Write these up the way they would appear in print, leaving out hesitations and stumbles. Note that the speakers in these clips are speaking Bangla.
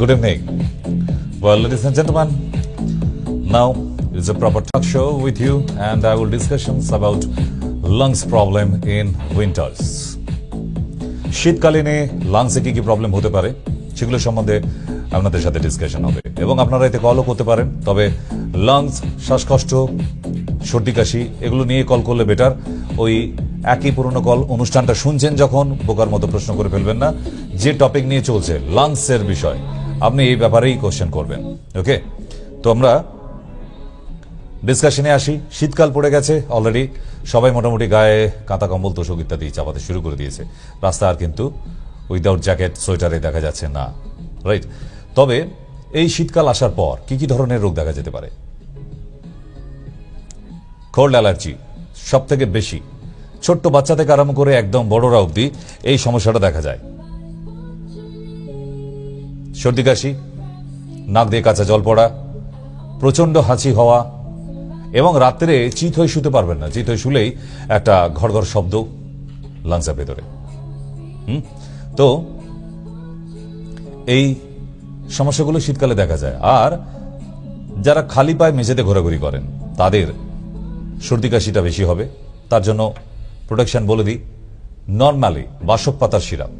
Good evening. Well, ladies and gentlemen, now it's a proper talk show with you, and I will discussions about lungs problem in winters. শীতকালীনে লাংসে কি প্রবলেম হতে পারে সেগুলো সম্বন্ধে আপনাদের সাথে ডিসকাশন হবে এবং আপনারা এতে কলও করতে পারেন। তবে লাংস, শ্বাসকষ্ট, সর্দি কাশি এগুলো নিয়ে কল করলে বেটার। ওই একই পুরনো কল অনুষ্ঠানটা শুনছেন যখন বোকার মতো প্রশ্ন করে ফেলবেন না। যে টপিক নিয়ে চলছে লাংসের বিষয়, আপনি এই ব্যাপারেই কোশ্চেন করবেন। ওকে, তো আমরা ডিসকাশনে আসি। শীতকাল পড়ে গেছে অলরেডি, সবাই মোটামুটি গায়ে কাঁথা কম্বল তোষক ইত্যাদি চাপাতে শুরু করে দিয়েছে। রাস্তা আর কিন্তু উইদাউট জ্যাকেট সোয়েটারে দেখা যাচ্ছে না, রাইট? তবে এই শীতকাল আসার পর কি কি ধরনের রোগ দেখা যেতে পারে? কোল্ড অ্যালার্জি সব থেকে বেশি, ছোট্ট বাচ্চা থেকে আরম্ভ করে একদম বড়রা অবধি এই সমস্যাটা দেখা যায়। সর্দি কাশি, নাক দিয়ে কাঁচা জল পড়া, প্রচন্ড হাঁচি হওয়া এবং রাত্রে চিত হয়ে শুতে পারবেন না। চিত হয়ে শুলেই একটা ঘর ঘর শব্দ লাংসের ভেতরে। তো এই সমস্যাগুলো শীতকালে দেখা যায়। আর যারা খালি পায়ে মেঝেতে ঘোরাঘুরি করেন তাদের সর্দি কাশিটা বেশি হবে। তার জন্য প্রোটেকশন বলে দিই, নর্মালি বাসক পাতার সিরাপ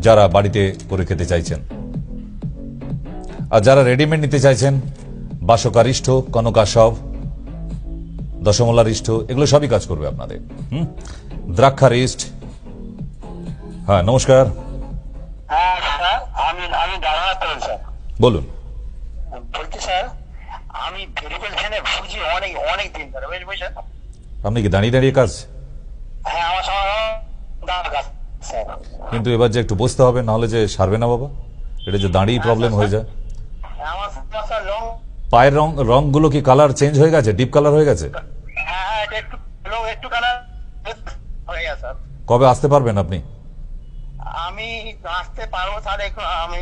যারা বাড়িতে করে খেতে চাইছেন, আর যারা রেডিমেড নিতে চাইছেন বাসকারিষ্ঠ, কনকাশব, দশমলারিষ্ঠ এগুলো সবই কাজ করবে আপনাদের। দ্রাক্ষারিষ্ঠ। হ্যাঁ, নমস্কার। বলুন। বলছি স্যার, আমি ভেরিয়েবল ফ্যানে ভুগছি অনেক দিন ধরে, বুঝছেন? আপনি কি দাঁড়িয়ে দাঁড়িয়ে কাজ? হ্যাঁ, আমার কাজ স্যার। কিন্তু এবার যে একটু বসতে হবে, নাহলে যে সারবে না বাবা। এটা যে দাঁড়িয়ে প্রবলেম হয়ে যায়। আমার সমস্যা পায়ের রংগুলো কি কালার চেঞ্জ হয়ে গেছে? ডিপ কালার হয়ে গেছে? হ্যাঁ, একটু কালার হয়ে গেছে স্যার। কবে আসতে পারবেন আপনি? আমি আসতে পারবো স্যার, আমি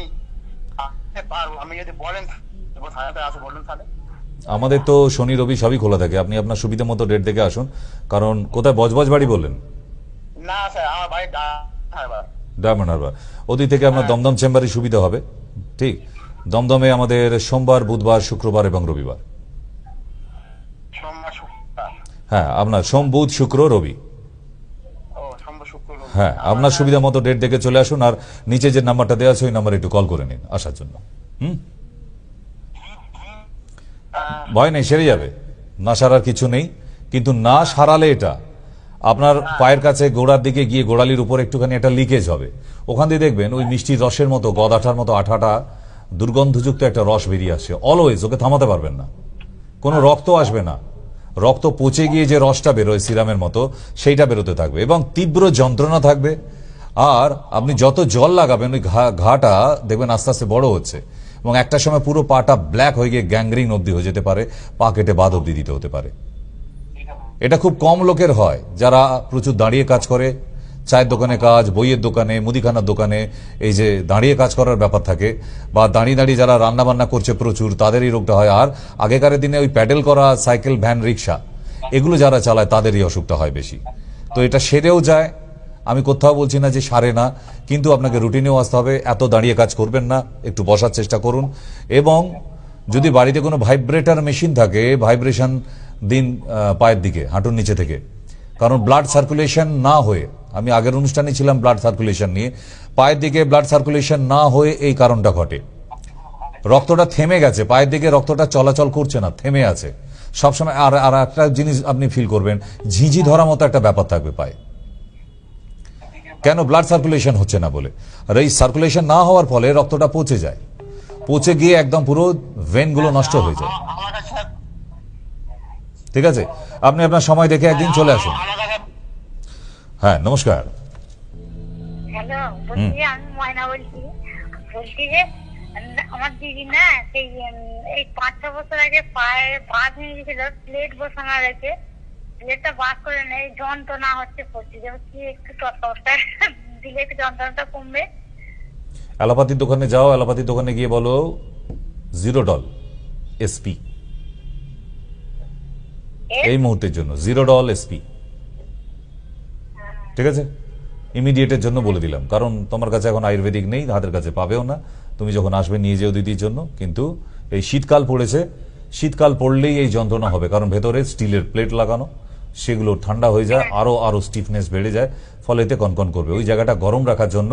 আসতে পারবো। আমি যদি বলেন বলুন তাহলে। আমাদের তো শনি রবি সবই খোলা থাকে, আপনি আপনার সুবিধা মতো ডেট দেখে আসুন। কারণ কোথায় বজবজ বাড়ি বললেন? না স্যার, আমার বাড়ি ডায়মন্ড হারবার। ওদিক থেকে আপনার দমদম চেম্বারে সুবিধা হবে। ঠিক, দমদমে আমাদের সোমবার, বুধবার, শুক্রবার এবং রবিবার। হ্যাঁ, আপনার সোম, বুধ, শুক্র, রবি। হ্যাঁ, আপনার সুবিধা মতো ডেট দেখে চলে আসুন। আর নিচে যে নাম্বারটা দেওয়া আছে ওই নাম্বারে একটু কল করে নিন আসার জন্য। ভয় নেই, সেরে যাবে। না সারার কিছু নেই, কিন্তু না সারালে এটা আপনার পায়ের কাছে গোড়ার দিকে গিয়ে গোড়ালির উপর একটুখানি একটা লিকেজ হবে। ওখান দিয়ে দেখবেন ওই মিষ্টির রসের মতো গদাঠার মতো আঠাটা দুর্গন্ধযুক্ত একটা রস বেরিয়ে আসছে। অলওয়েজ ওকে থামাতে পারবেন না। কোনো রক্ত আসবে না, রক্ত পচে গিয়ে যে রসটা বেরোয় সিরামের মতো সেইটা বেরোতে থাকবে এবং তীব্র যন্ত্রণা থাকবে। আর আপনি যত জল লাগাবেন ওই ঘাটা দেখবেন আস্তে আস্তে বড় হচ্ছে এবং একটা সময় পুরো পাটা ব্ল্যাক হয়ে গিয়ে গ্যাংগ্রিন অবধি হয়ে যেতে পারে, পা কেটে বাদ অবধি দিতে হতে পারে। এটা খুব কম লোকের হয় যারা প্রচুর দাঁড়িয়ে কাজ করে। চায়ের দোকানে কাজ, বইয়ের দোকানে, মুদিখানার দোকানে এই যে দাঁড়িয়ে কাজ করার ব্যাপার থাকে, বা দাঁড়িয়ে দাঁড়িয়ে যারা রান্না বান্না করছে প্রচুর, তাদের এই রোগটা হয়। আর আগেকার দিনে ওই প্যাডেল করা সাইকেল, ভ্যান, রিক্সা এগুলো যারা চালায় তাদেরই অসুখটা হয় বেশি। তো এটা সেরেও যায়, আমি কোথাও বলছি না যে সারে না, কিন্তু আপনাকে রুটিনেও আসতে হবে। এত দাঁড়িয়ে কাজ করবেন না, একটু বসার চেষ্টা করুন। এবং যদি বাড়িতে কোনো ভাইব্রেটার মেশিন থাকে, ভাইব্রেশন দিন পায়ের দিকে, হাঁটুর নিচে থেকে। কারণ ব্লাড সার্কুলেশন না হয়ে, আমি আগের অনুষ্ঠানে ছিলাম ব্লাড সার্কুলেশন নিয়ে, পায়ের দিকে ব্লাড সার্কুলেশন না হয়ে এই কারণটা ঘটে। রক্তটা থেমে গেছে, পায়ের দিকে রক্তটা চলাচল করছে না, থেমে আছে সবসময়। আর একটা জিনিস আপনি ফিল করবেন, ঝিঝি ধরা মতো একটা ব্যাপার থাকবে পায়ে। কেন? ব্লাড সার্কুলেশন হচ্ছে না বলে। আর এই সার্কুলেশন না হওয়ার ফলে রক্তটা পচে যায়, পচে গিয়ে একদম পুরো ভেনগুলো নষ্ট হয়ে যায়। ঠিক আছে, আপনি আপনার সময় দেখে একদিন চলে আসুন। হ্যাঁ, নমস্কার। হ্যালো, বলছি আমি ময়না বলছি যে আমার দিদি না এই 5-6 বছর আগে পায়ে বাদ হয়ে গেছিল, প্লেট বসানো রয়েছে, প্লেটটা বাদ করে নেই, যন্ত্রণা হচ্ছে প্রচুর। কি একটু তত্ত্বটা দিলে একটু যন্ত্রণাটা কমবে? অ্যালোপ্যাথির দোকানে যাও, অ্যালোপ্যাথির দোকানে গিয়ে বলো জিরোডল এসপি, এই মুহূর্তের জন্য জিরোডল এসপি। ঠিক আছে, ইমিডিয়েটের জন্য বলে দিলাম, কারণ তোমার কাছে এখন আয়ুর্বেদিক নেই, হাতের কাছে পাবেও না, তুমি যখন আসবে নিয়ে যেও দিদির জন্য। কিন্তু এই শীতকাল পড়েছে, শীতকাল পড়লেই এই যন্ত্রণা হবে, কারণ ভেতরে স্টিলের প্লেট লাগানো, সেগুলো ঠান্ডা হয়ে যায়, আরো স্টিফনেস বেড়ে যায়, ফলে এতে কনকন করবে। ওই জায়গাটা গরম রাখার জন্য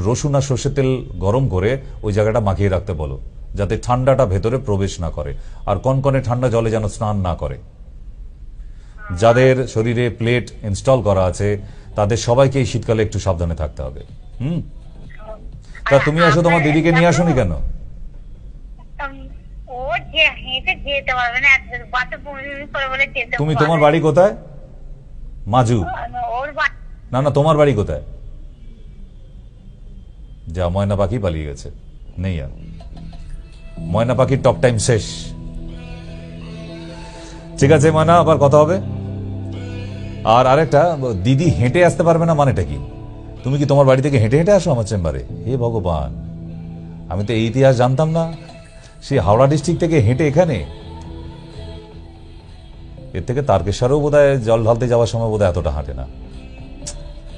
রসুন আর সর্ষের তেল গরম করে ওই জায়গাটা মাখিয়ে রাখতে বলো, যাতে ঠান্ডাটা ভেতরে প্রবেশ না করে, আর কনকনে ঠান্ডা জলে যেন স্নান না করে। যাদের শরীরে প্লেট ইনস্টল করা আছে তাদের সবাইকে এই শীতকালে একটু সাবধানে থাকতে হবে। তা তুমি আসো, তোমার দিদিকে নিয়ে আসোনি কেন? ও যে হেঁটে যেতে পারবে না, বাসে 15 মিনিট করে বলে যেতে। তুমি, তোমার বাড়ি কোথায়? মাজু? ওর না না, তোমার বাড়ি কোথায়? যা, ময়না পাখি পালিয়ে গেছে, নেই আর। ময়না পাখির টক টাইম শেষ। ঠিক আছে ময়না, আবার কথা হবে। আর আরেকটা, দিদি হেঁটে আসতে পারবে না মানেটা কি? তুমি কি তোমার বাড়ি থেকে হেঁটে হেঁটে আসো আমার চেম্বারে? হে ভগবান, আমি তো এই ইতিহাস জানতাম না। সে হাওড়া ডিস্ট্রিক্ট থেকে হেঁটে এখানে? এর থেকে তারকেশ্বরেও বোধহয় জল ঢালতে যাওয়ার সময় বোধহয় এতটা হাঁটে না।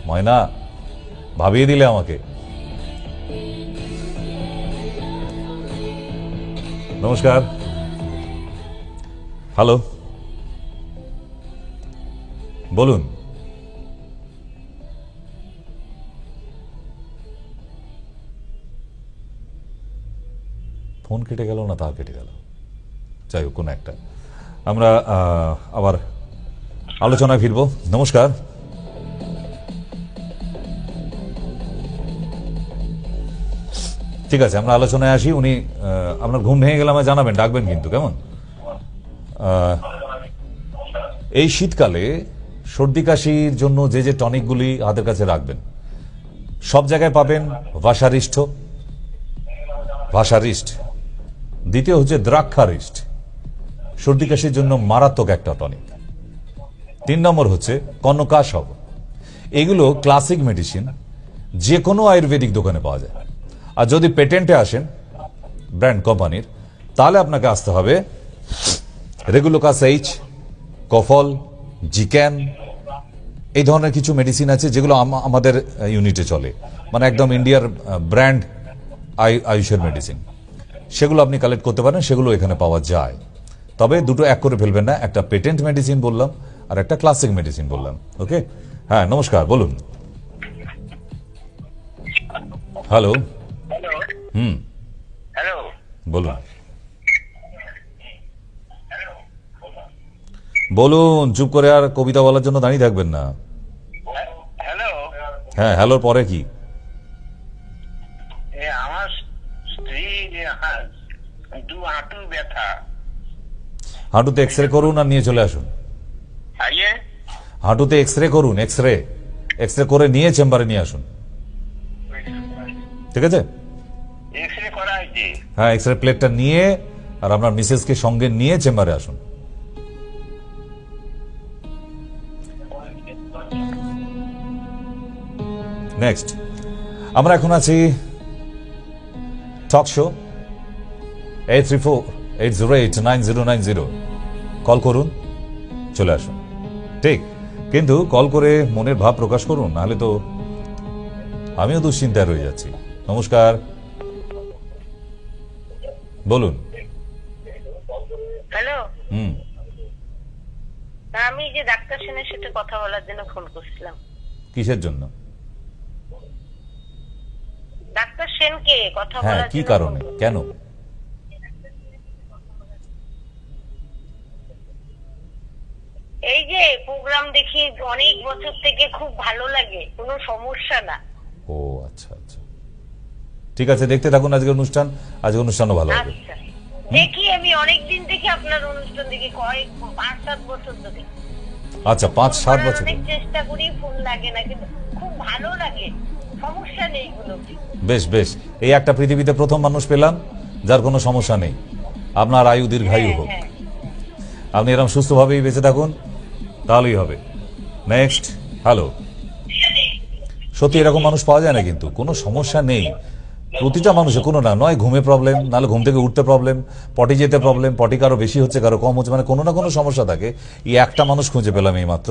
ময়না, ভাবিয়ে দিলে আমাকে। নমস্কার, হ্যালো, বলুন। ফোন কেটে গেল না তার কেটে গেল, যাই হোক, কোনো একটা। আমরা আবার আলোচনায় ফিরবো। নমস্কার। ঠিক আছে, আমরা আলোচনায় আসি। উনি, আপনার ঘুম ভেঙে গেলে আমায় জানাবেন, ডাকবেন কিন্তু, কেমন? এই শীতকালে সর্দি কাশির জন্য যে যে টনিকগুলি হাতের কাছে রাখবেন, সব জায়গায় পাবেন ভাষারিষ্ঠ। ভাষারিষ্ঠ। দ্বিতীয় হচ্ছে দ্রাক্ষারিষ্ঠ, সর্দি কাশির জন্য মারাত্মক একটা টনিক। 3 নম্বর হচ্ছে কনকাসব। এগুলো ক্লাসিক মেডিসিন, যে কোনো আয়ুর্বেদিক দোকানে পাওয়া যায়। আর যদি পেটেন্টে আসেন ব্র্যান্ড কোম্পানির, তাহলে আপনাকে আসতে হবে রেগুলোকাস এইচ, কফল, জিক্যান, এই ধরনের কিছু মেডিসিন আছে যেগুলো আমাদের ইউনিটে চলে, মানে একদম ইন্ডিয়ার ব্র্যান্ড আয়ুষের মেডিসিন। সেগুলো আপনি কালেক্ট করতে পারেন, সেগুলো এখানে পাওয়া যায়। তবে দুটো এক করে ফেলবেন না, একটা পেটেন্ট মেডিসিন বললাম আর একটা ক্লাসিক মেডিসিন বললাম। ওকে, হ্যাঁ, নমস্কার, বলুন। হ্যালো। হ্যালো, বলুন বলুন, চুপ করে আর কবিতা বলার জন্য দাঁড়িয়ে থাকবেন না। হ্যালো। হ্যাঁ, হ্যালোর পরে কি? আমার স্ত্রী হাঁটু ব্যথা। হাঁটুতে এক্সরে করুন আর নিয়ে চলে আসুন। হাঁটুতে এক্সরে করুন, এক্সরে করে নিয়ে চেম্বারে নিয়ে আসুন। ঠিক আছে? এক্সরে করা হয়েছে? হ্যাঁ, এক্সরে প্লেটটা নিয়ে আর আপনার মিসেসকে সঙ্গে নিয়ে চেম্বারে আসুন। নেক্সট, আমরা এখন আছি টক শো 8348089090। কল করুন, চলে আসুন। ঠিক, কিন্তু কল করে মনের ভাব প্রকাশ করুন, নাহলে তো আমিও দুশ্চিন্তায় রয়ে যাচ্ছি। নমস্কার, বলুন। হ্যালো। হুম, আমি যে ডাক্তার সেনের সাথে কথা বলার জন্য ফোন করছিলাম। কিসের জন্য? ডাক্তার সেনকে কথা হ্যাঁ, বলার কি জন্য কারণে, কেন? এই যে প্রোগ্রাম দেখি অনেক বছর থেকে, খুব ভালো লাগে, কোনো সমস্যা না। ও আচ্ছা আচ্ছা, ঠিক আছে, দেখতে থাকুন আজকের অনুষ্ঠান। আজকের অনুষ্ঠানও ভালো হবে। আচ্ছা, দেখি আমি অনেকদিন থেকে আপনার অনুষ্ঠান দেখি, কয়েক 5-7 বছর ধরে। আচ্ছা, 5-7 বছর। অনেক চেষ্টা করি, ফোন লাগে না, কিন্তু খুব ভালো লাগে, সমস্যা নেই কোনো। বেশ বেশ, এই একটা পৃথিবীতে প্রথম মানুষ পেলাম যার কোনো সমস্যা নেই। আপনার আয়ু দীর্ঘায়ু হোক, আপনি এরকম সুস্থভাবেই বেঁচে থাকুন, তাহলেই হবে। Next, hello. সত্যি এরকম মানুষ পাওয়া যায় না, কিন্তু কোনো সমস্যা নেই। প্রতিটা মানুষের কোনো না নয় ঘুমে প্রবলেম, নাহলে ঘুম থেকে উঠতে প্রবলেম, পটি যেতে প্রবলেম, পটি কারো বেশি হচ্ছে কারো কম হচ্ছে, মানে কোনো না কোনো সমস্যা থাকে। এই একটা মানুষ খুঁজে পেলাম এই মাত্র,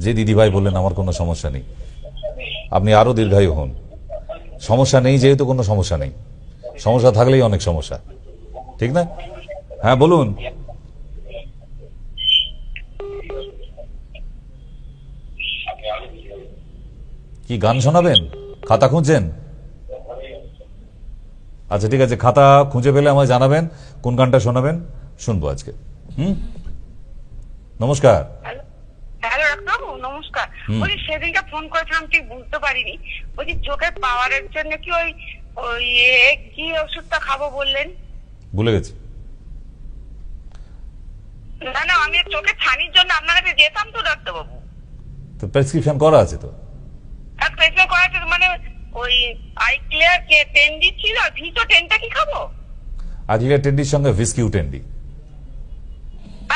যে দিদিভাই বললেন আমার কোনো সমস্যা নেই। আপনি আরো দীর্ঘায়ু হন। সমস্যা নেই যেহেতু কোনো সমস্যা নেই। সমস্যা থাকলেই অনেক সমস্যা, ঠিক না? হ্যাঁ বলুন। কি গান শোনাবেন? খাতা খুঁজছেন? আচ্ছা ঠিক আছে, খাতা খুঁজে পেলে আমায় জানাবেন কোন গানটা শোনাবেন, শুনবো আজকে। নমস্কার। হ্যালো ডাক্তারবাবু, নমস্কার। বলছি সেদিনটা ফোন করেছিলাম, ঠিক বুঝতে পারিনি। বলছি চোখের পাওয়ারের জন্য কি ওই ওই কি ওষুধটা খাবো বললেন? ভুলে গেছি। না না, আমি চোখের ছানির জন্য আপনার কাছে যেতাম তো ডাক্তারবাবু। তো প্রেসক্রিপশন করা আছে তো? আর প্রেসক্রিপশন করা আছে, মানে ওই আই ক্লিয়ার কে 10 দিচ্ছিল, আর ভিটো 10টা কি খাবো? আই ক্লিয়ার টেন্ডির সঙ্গে ভিসকিউ টেন্ডি।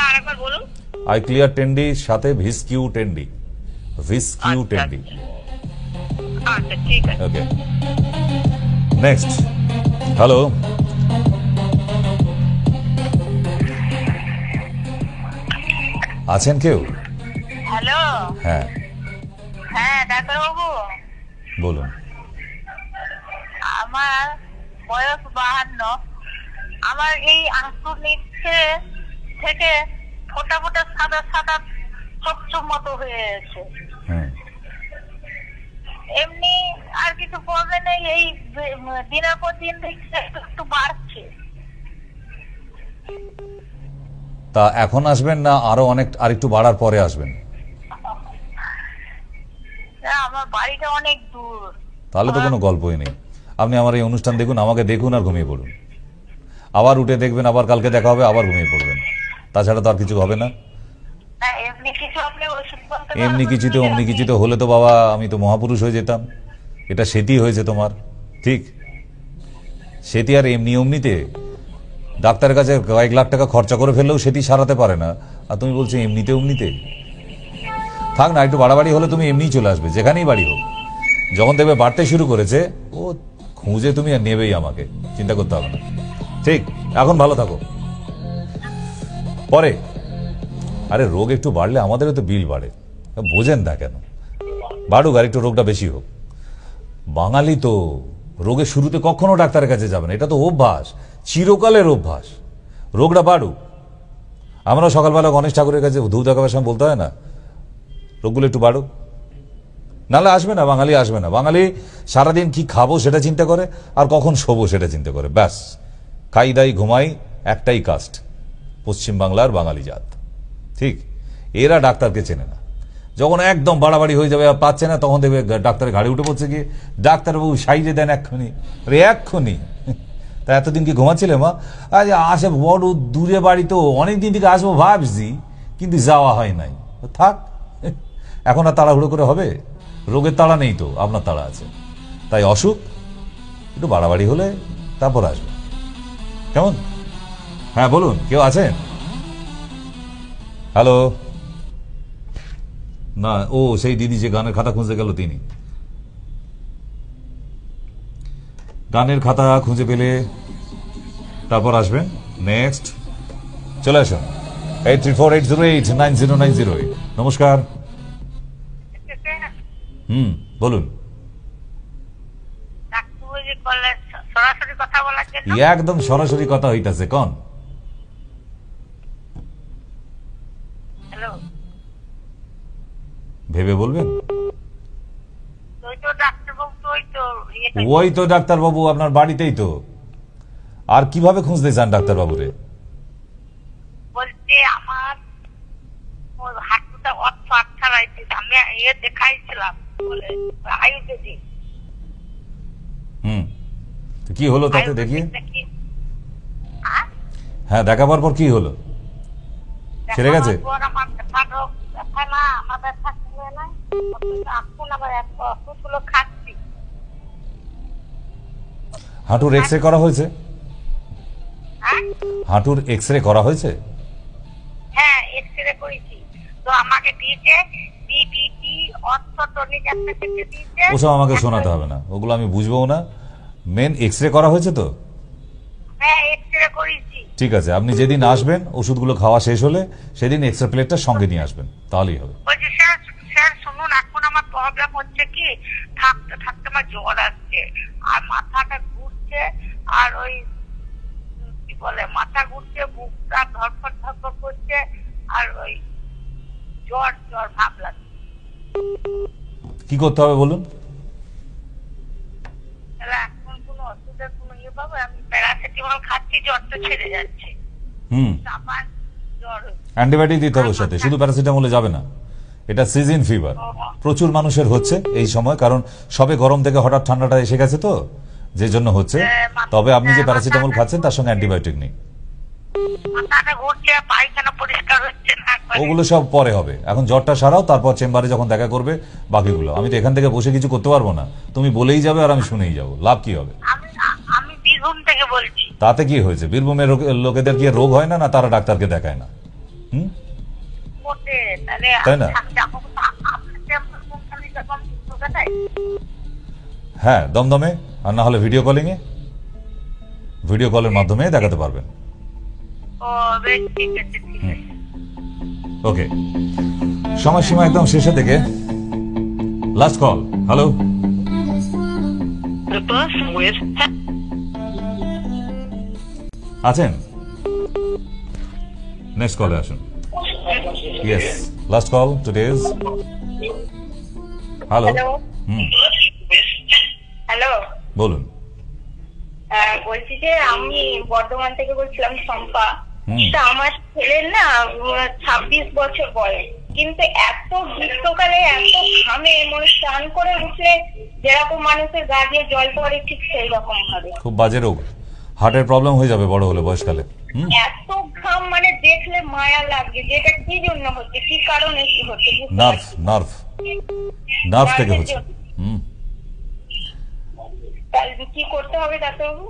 আর একবার বলুন। আই ক্লিয়ার টেন্ডির সাথে ভিসকিউ টেন্ডি। ভিসকিউ টেন্ডি। আচ্ছা ঠিক আছে। ওকে, নেক্সট। হ্যালো, আছেন কেউ? হ্যালো, হ্যাঁ হ্যাঁ ডাক্তারবাবু, বলুন। আমার বয়স 52। আমার এই আঁচুর নিচে থেকে ফোটা ফোটা সাদা সাদা চকচক মতো হয়ে গেছে। হুম, এমনি আর কিছু প্রবলেম নেই, এই দিনের পর দিন দেখছি একটু বাড়ছে। তা এখন আসবেন না আরো আরেকটু বাড়ার পরে আসবেন? আমার বাড়িটা অনেক দূর। তাহলে তো কোনো গল্পই নেই। আপনি আমার এই অনুষ্ঠান দেখুন, আমাকে দেখুন আর ঘুমিয়ে পড়ুন। আবার উঠে দেখবেন, আবার কালকে দেখা হবে, আবার ঘুমিয়ে পড়বেন। তাছাড়া তো আর কিছু হবে না। এমনি কিছু আপনি ওষুধ বলতে এমনি কিছুতে অমনি কিছুতে হলে তো বাবা আমি তো মহাপুরুষ হয়ে যেতাম। এটা সেটি হয়েছে তোমার, ঠিক? সেটি আর এমনি অমনিতে ডাক্তারের কাছে কয়েক লাখ টাকা খরচা করে ফেললেও সেটি সারাতে পারে না, আর তুমি বলছো এমনিতে অমনিতে। থাক না, একটু বাড়াবাড়ি হলে তুমি এমনিই চলে আসবে, যেখানেই বাড়ি হোক। যখন দেখবে বাড়তে শুরু করেছে, ও খুঁজে তুমি আর নেবেই, আমাকে চিন্তা করতে হবে না। ঠিক, এখন ভালো থাকো। পরে আরে রোগ একটু বাড়লে আমাদেরও তো বিল বাড়ে, বোঝেন না কেন? বাড়ুক, আর একটু রোগটা বেশি হোক। বাঙালি তো রোগের শুরুতে কখনো ডাক্তারের কাছে যাবেন, এটা তো অভ্যাস, চিরকালের অভ্যাস। রোগটা বাড়ুক। আমরা সকালবেলা গণেশ ঠাকুরের কাছে ধূপ দেখাবার সময় বলতে হয় না, রোগগুলো একটু বাড়ুক। নাহলে আসবে না, বাঙালি আসবে না। বাঙালি সারাদিন কি খাবো সেটা চিন্তা করে, আর কখন শোবো সেটা চিন্তা করে, ব্যাস। খাই দাই ঘুমাই, একটাই কাস্ট, পশ্চিমবাংলার বাঙালি জাত। ঠিক, এরা ডাক্তারকে চেনে না। যখন একদম বাড়াবাড়ি হয়ে যাবে আর পাচ্ছে না, তখন দেখবে ডাক্তারের ঘাড়ে উঠে পড়ছে, গিয়ে ডাক্তারবাবু সাইজে দেন এক্ষুনি। আরে এক্ষুনি? তা এতদিন কি ঘুমাচ্ছিলে মা? আজ আসে, বড় দূরে বাড়ি তো, অনেকদিন থেকে আসবো ভাবছি, কিন্তু যাওয়া হয় নাই। থাক, এখন আর তাড়াহুড়ো করে হবে? রোগের তাড়া নেই তো, আপনার তাড়া আছে। তাই অসুখ একটু বাড়াবাড়ি হলে তারপর আসবে, কেমন? হ্যাঁ বলুন, কেউ আছেন? হ্যালো। না, ও সেই দিদি যে গানের খাতা খুঁজতে গেল, তিনি। গানের খাতা খুঁজে পেলে তারপর আসবেন। নেক্সট, চলে আসুন। 8348089090। নমস্কার। বলুন। সরাসরি কথা বলার জন্য একদম সরাসরি কথা হইতাছে, কোন? হ্যালো, ভেবে বলবেন। ওই তো ডাক্তারবাবু, ওই তো ডাক্তারবাবু আপনার বাড়িতেই তো। আর কিভাবে খুঁজতে চান ডাক্তারবাবুরে? বলতে আমার হাঁটুটা অর্থ আচ্ছা রাইছে, আমি দেখাইছিলাম বলে আয়ুর্বেদিক। কি হলো তাতে, দেখিয়ে? হ্যাঁ, দেখাবার পর কি হলো? ছেড়ে গেছে? হাঁটুর এক্সরে করা হয়েছে? হাঁটুর এক্সরে করা হয়েছে? হ্যাঁ, এক্সরে করেছি তো, আমাকে দিয়েছে বিবিটি অর্থোটনিক একটা থেকে দিয়েছে। ওসব আমাকে শোনাতে হবে না, ওগুলো আমি বুঝবো না। মেন এক্সরে করা হয়েছে তো? হ্যাঁ, এক্সরে করেছি। ঠিক আছে, আপনি যেদিন আসবেন ওষুধগুলো খাওয়া শেষ হলে সেদিন এক্সরে প্লেটটা সঙ্গে নিয়ে আসবেন, তাহলেই হবে। বলছি স্যার শুনুন, এখন আমার প্রবলেম হচ্ছে কি, থাকতে থাকতে আমার জ্বর আসছে, আর মাথাটা ঘুরছে, আর আর ওই জ্বর জ্বর ভাব লাগে। কি করতে হবে বলুন? তাহলে এখন কোনো অসুবিধার কোনো ইয়ে পাবো? আমি প্যারাসিটামল খাচ্ছি, জ্বরটা ছেড়ে যাচ্ছে, আবার জ্বর হচ্ছে। অ্যান্টিবায়োটিক দিতে হবে সাথে, শুধু প্যারাসিটামলে যাবে না। এটা সিজন ফিভার প্রচুর মানুষের হচ্ছে এই সময়, কারণ সবে গরম থেকে হঠাৎ ঠান্ডাটা এসে গেছে তো, যে জন্য হচ্ছে। তবে আপনি যে প্যারাসিটামল খাচ্ছেন তার সঙ্গে অ্যান্টিবায়োটিক নেই, মাথাটা ঘুরছে, পায়খানা পরিষ্কার হচ্ছে না একবারে। ওগুলো সব পরে হবে। এখন জ্বরটা সারাও, তারপর চেম্বারে যখন দেখা করবে বাকিগুলো। আমি তো এখান থেকে বসে কিছু করতে পারবো না, তুমি বলেই যাবে আর আমি শুনেই যাবো, লাভ কি হবে? আমি বীরভূম থেকে বলছি। তাতে কি হয়েছে? বীরভূমের লোকেদের কি রোগ হয় না, না তারা ডাক্তারকে দেখায় না? তাই না? হ্যাঁ, দমদমে, আর না হলে ভিডিও কলিং এ, ভিডিও কলের মাধ্যমে দেখাতে পারবেন। ওকে, সময়সীমা একদম শেষে থেকে লাস্ট কল। হ্যালো, আছেন? নেক্সট কলে আসুন। Yes, last call today's. Hello, hello, বলুন। বলছি যে আমি বর্ধমান থেকে বলছিলাম, শম্পা। তা আমার ছেলের না 26 বছর বয়স, কিন্তু এত গ্রীষ্মকালে এত ঘামে, মনে স্নান করে উঠলে যেরকম মানুষের গা দিয়ে জল পড়ে ঠিক সেই রকম ভাবে। খুব বাজে রোগ, হার্টের প্রবলেম হয়ে যাবে বড় হলে, বয়সকালে। এত ঘাম মানে দেখলে মায়া লাগে, যেটা কি জন্য হচ্ছে, কি কারণে কি হচ্ছে? নার্ভ নার্ভ নার্ভ থেকে হচ্ছে। তাহলে কি করতে হবে ডাক্তারবাবু?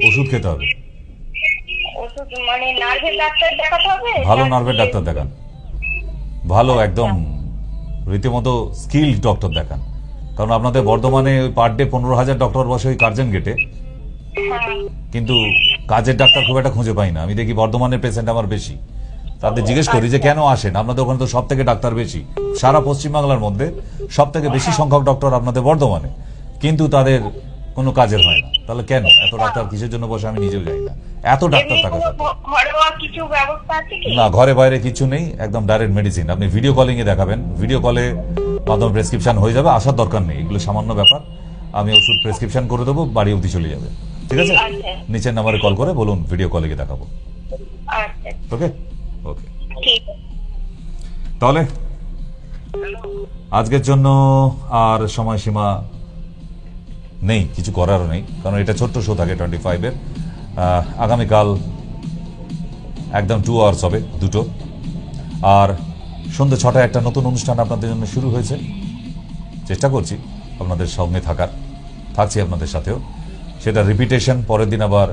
ওষুধ খেতে হবে। ওষুধ মানে নার্ভের ডাক্তার দেখাতে হবে? ভালো নার্ভের ডাক্তার দেখান, ভালো একদম রীতিমতো স্কিল্ড ডক্টর দেখান। কারণ আপনাদের বর্ধমানে পার ডে 15,000 ডক্টর বসে ওই কার্জন গেটে, কিন্তু কাজের ডাক্তার খুব একটা খুঁজে পাই না। আমি দেখি বর্ধমানের পেশেন্ট আমার বেশি। তাদের জিজ্ঞেস করি যে কেন আসেন, আপনাদের ওখানে তো সব থেকে ডাক্তার বেশি, সারা পশ্চিমবাংলার মধ্যে সব থেকে বেশি সংখ্যক ডক্টর আপনাদের বর্ধমানে, কিন্তু তাদের কোনো কাজের হয় না। তাহলে কেন এত ডাক্তার কিসের জন্য বসে আমি নিজেও জানি না। এত ডাক্তার থাকা কিছু ব্যবস্থা আছে কি? না, ঘরে বাইরে কিছু নেই, একদম ডাইরেক্ট মেডিসিন। আপনি ভিডিও কলিং এ দেখাবেন, ভিডিও কলে মাধ্যমে প্রেসক্রিপশন হয়ে যাবে, আসার দরকার নেই, এগুলো সামান্য ব্যাপার। আমি ওষুধ প্রেসক্রিপশন করে দেবো, বাড়ি অবধি চলে যাবে। ঠিক আছে, নিচের নাম্বারে কল করে বলুন ভিডিও কলে গিয়ে দেখাবো। ওকে ওকে, তাহলে আজকের জন্য আর সময়সীমা নেই, কিছু করারও নেই, কারণ এটা ছোট্ট শো থাকে 25-এর। আগামীকাল একদম 2 আওয়ার্স হবে, 2টো। আর সন্ধ্যে 6টায় একটা নতুন অনুষ্ঠান আপনাদের জন্য শুরু হয়েছে। চেষ্টা করছি আপনাদের সঙ্গে থাকছি আপনাদের সাথেও। সেটা রিপিটেশন পরের দিন আবার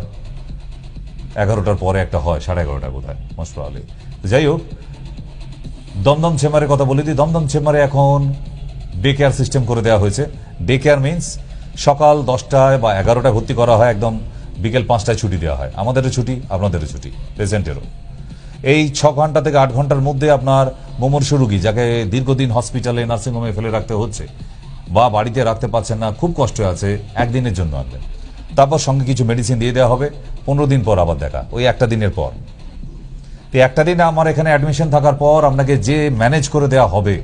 11টার পরে একটা হয়, 11:30 বোধ হয়, মোস্ট প্রবাবলি। যাই হোক, দমদম চেম্বারের কথা বলে দিই। দমদম চেম্বারে এখন ডে কেয়ার সিস্টেম করে দেওয়া হয়েছে। ডে কেয়ার মিনস সকাল 10টায় বা 11টায় ভর্তি করা হয়, একদম বিকেল 5টায় ছুটি দেওয়া হয়। আমাদেরও ছুটি, আপনাদেরও ছুটি, পেশেন্টেরও। এই 6 ঘন্টা থেকে 8 ঘন্টার মধ্যে আপনার মুমূর্ষু রোগী, যাকে দীর্ঘদিন হসপিটালে নার্সিংহোমে ফেলে রাখতে হচ্ছে বা বাড়িতে রাখতে পারছেন না, খুব কষ্ট আছে, একদিনের জন্য আনবেন। তারপর সঙ্গে কিছু মেডিসিন দিয়ে দেওয়া হবে। 15 দিন পর আবার দেখা, ওই একটা দিনের পর। তো একটা দিন আমার এখানে অ্যাডমিশন থাকার পর আপনাকে যে ম্যানেজ করে দেওয়া হবে,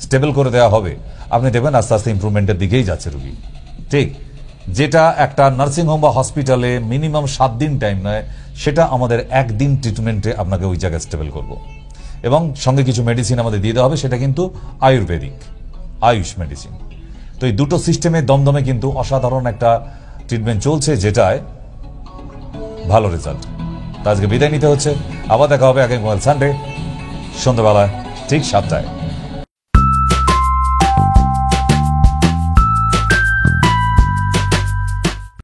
স্টেবল করে দেওয়া হবে, আপনি দেখবেন আস্তে আস্তে ইমপ্রুভমেন্টের দিকেই যাচ্ছে রোগী। ঠিক, যেটা একটা নার্সিংহোম বা হসপিটালে মিনিমাম 7 দিন টাইম নেয়, সেটা আমাদের একদিন ট্রিটমেন্টে আপনাকে ওই জায়গায় স্টেবল করব। এবং সঙ্গে কিছু মেডিসিন আমাদের দিয়ে দেওয়া হবে, সেটা কিন্তু আয়ুর্বেদিক, আয়ুষ মেডিসিন। তো এই দুটো সিস্টেমে দমদমে কিন্তু অসাধারণ একটা ট্রিটমেন্ট চলছে, যেটায় ভালো রেজাল্ট। আজকে বিদায় নিতে হচ্ছে, আবার দেখা হবে আগামী সানডে সন্ধ্যাবেলায় ঠিক 7টায়।